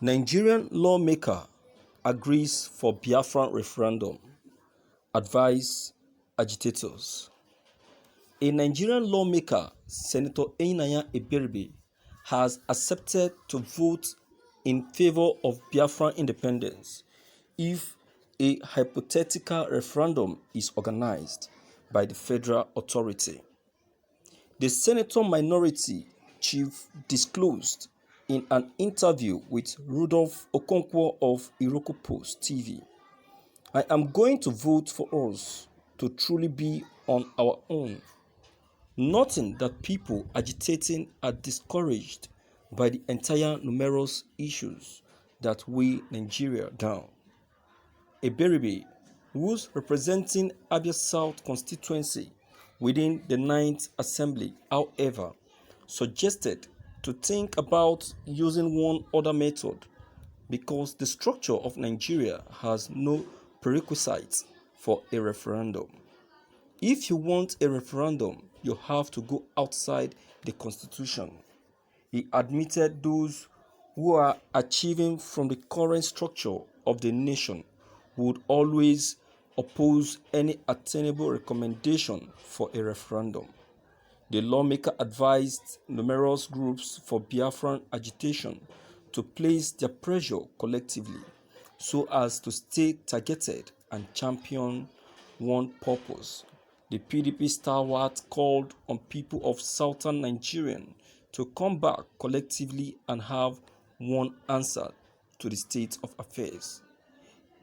Nigerian lawmaker agrees for Biafra referendum, advise agitators. A Nigerian lawmaker, Senator Enaya Eberibe, has accepted to vote in favor of Biafran independence if a hypothetical referendum is organized by the federal authority. The senator minority chief disclosed in an interview with Rudolph Okonkwo of Iroko Post TV, "I am going to vote for us to truly be on our own. Noting that people agitating are discouraged by the entire numerous issues that weigh Nigeria down." Eberibe, who's representing Abia South constituency within the 9th Assembly, however, suggested to think about using one other method because the structure of Nigeria has no prerequisites for a referendum. If you want a referendum, you have to go outside the constitution. He admitted those who are achieving from the current structure of the nation would always oppose any attainable recommendation for a referendum. The lawmaker advised numerous groups for Biafran agitation to place their pressure collectively so as to stay targeted and champion one purpose. The PDP stalwart called on people of southern Nigeria to come back collectively and have one answer to the state of affairs.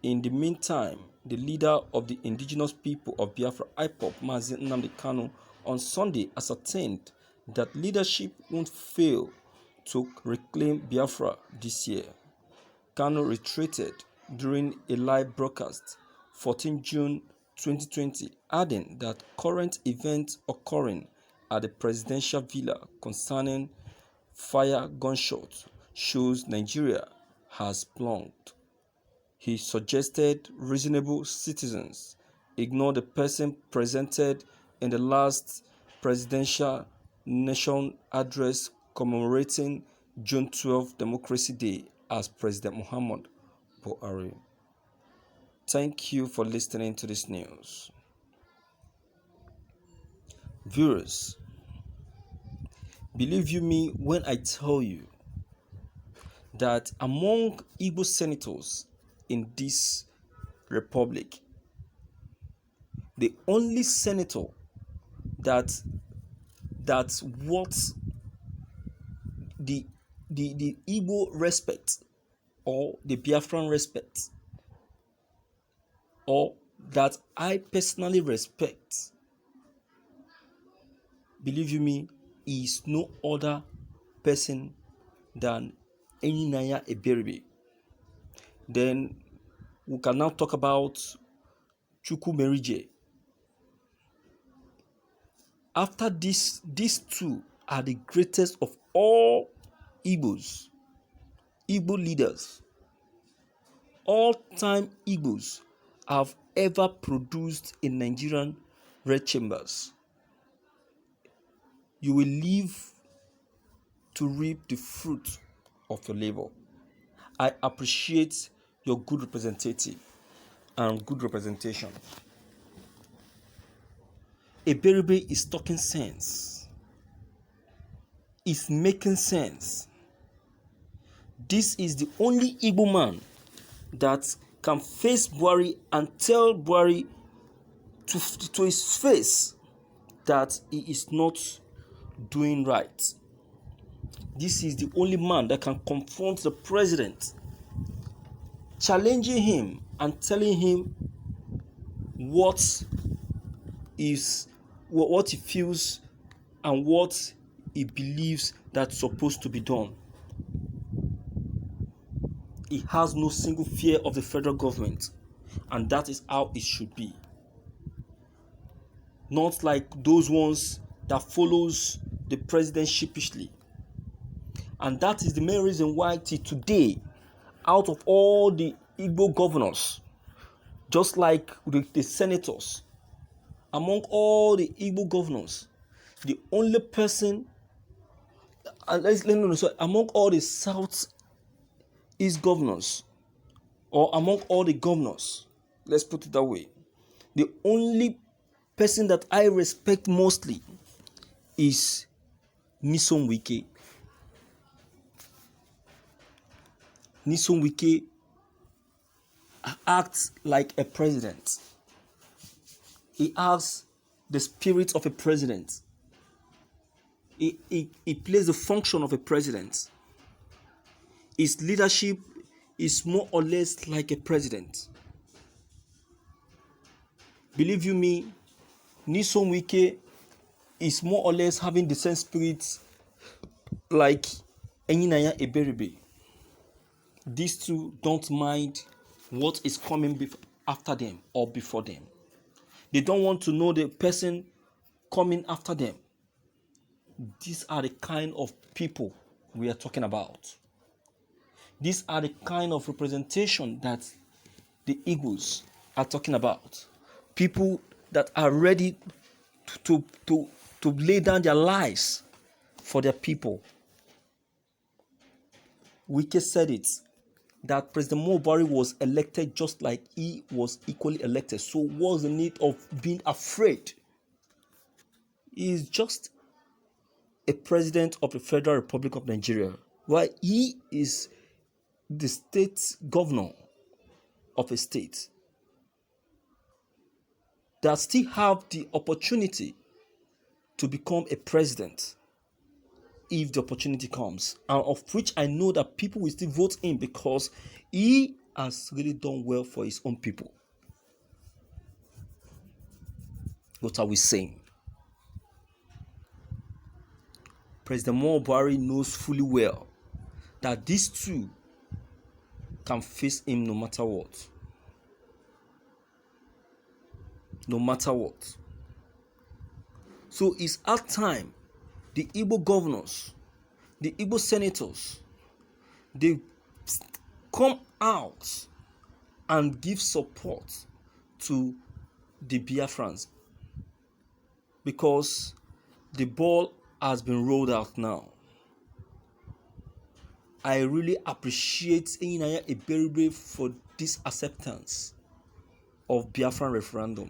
In the meantime, the leader of the indigenous people of Biafra, IPOB, Mazi Nnamdi Kanu, on Sunday ascertained that leadership won't fail to reclaim Biafra this year. Kanu reiterated during a live broadcast 14 June 2020, adding that current events occurring at the presidential villa concerning fire gunshots shows Nigeria has plunged. He suggested reasonable citizens ignore the person presented in the last presidential nation address commemorating June 12 Democracy Day as President Muhammad Buhari. Thank you for listening to this news. Viewers, believe you me when I tell you that among Igbo senators in this republic, the only senator that what the Igbo respect or the Biafran respect, or that I personally respect, believe you me, is no other person than Enaya Eberibe. Then we can now talk about Chukwu Merije. After this, these two are the greatest of all Igbos, Igbo leaders. All-time Igbos have ever produced in Nigerian red chambers. You will live to reap the fruit of your labor. I appreciate your good representative and good representation. Eberibe is talking sense. It's making sense. This is the only Igbo man that can face Buhari and tell Buhari to his face that he is not doing right. This is the only man that can confront the president, challenging him and telling him what he feels and what he believes that's supposed to be done. He has no single fear of the federal government, and that is how it should be. Not like those ones that follows the president sheepishly. And that is the main reason why till today, out of all the Igbo governors, just like the senators, among all the Igbo governors, the only person, among all the South East governors, or among all the governors, let's put it that way, the only person that I respect mostly is Nyesom Wike. Nyesom Wike acts like a president. He has the spirit of a president. He plays the function of a president. His leadership is more or less like a president. Believe you me, Nyesom Wike is more or less having the same spirit like Enyinaya Eberibe. These two don't mind what is coming after them or before them. They don't want to know the person coming after them. These are the kind of people we are talking about. These are the kind of representation that the Eagles are talking about. People that are ready to lay down their lives for their people. Wike said it, that President Buhari was elected just like he was equally elected. So what's the need of being afraid? He is just a president of the Federal Republic of Nigeria, while he is the state governor of a state that still have the opportunity to become a president if the opportunity comes, and of which I know that people will still vote in because he has really done well for his own people. What are we saying? President Buhari knows fully well that these two can face him no matter what. No matter what. So it's at time the Igbo governors, the Igbo senators, they come out and give support to the Biafrans, because the ball has been rolled out now. I really appreciate Enyinaya Eberibe for this acceptance of Biafran referendum,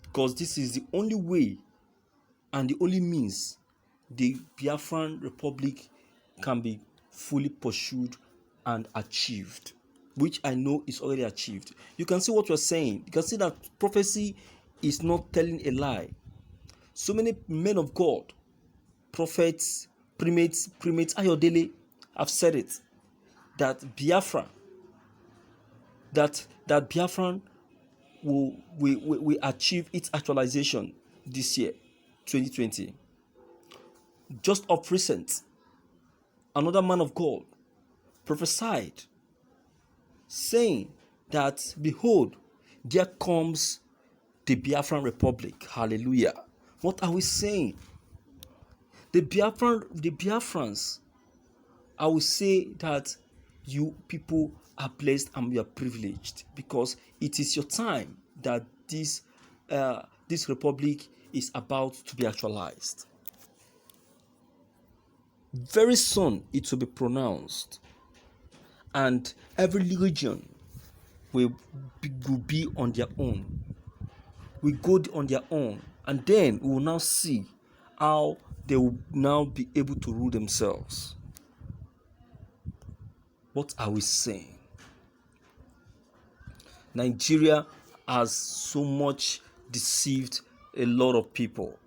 because this is the only way and the only means the Biafran Republic can be fully pursued and achieved, which I know is already achieved. You can see what we're saying. You can see that prophecy is not telling a lie. So many men of God, prophets, primates Ayodele have said it, that Biafra, that Biafran will achieve its actualization this year, 2020. Just of recent, another man of God prophesied, saying that, behold, there comes the Biafran Republic. Hallelujah. What are we saying? The Biafrans, I will say that you people are blessed and you are privileged, because it is your time that this republic is about to be actualized. Very soon it will be pronounced, and every religion will be on their own. We go on their own, and then we will now see how they will now be able to rule themselves. What are we saying? Nigeria has so much deceived a lot of people.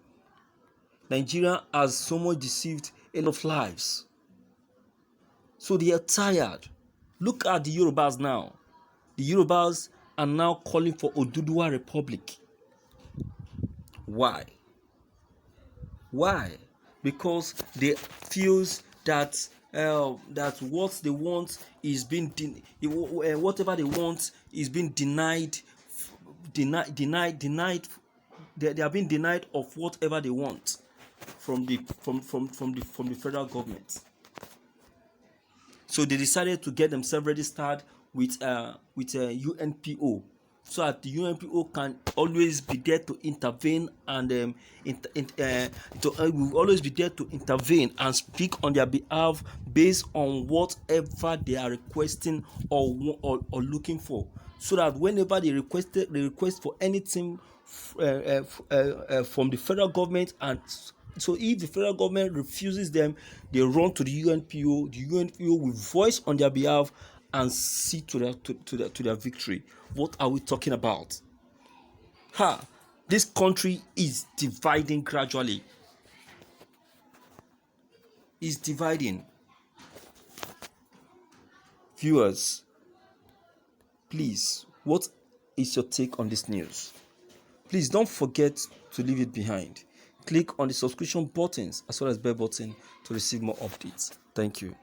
Nigeria has so much deceived a lot of lives. So they are tired. Look at the Yorubas now. The Yorubas are now calling for Oduduwa Republic. Why? Why? Because they feel that what they want is being whatever they want is being denied. They are being denied of whatever they want from the federal government. So they decided to get themselves registered with UNPO so that the UNPO can always be there to intervene and will always be there to intervene and speak on their behalf based on whatever they are requesting or looking for, so that whenever they request for anything from the federal government, and so if the federal government refuses them, they run to the UNPO. The UNPO will voice on their behalf and see to their victory. What are we talking about? This country is dividing gradually. Is dividing. Viewers, please, what is your take on this news? Please don't forget to leave it behind. Click on the subscription buttons as well as bell button to receive more updates. Thank you.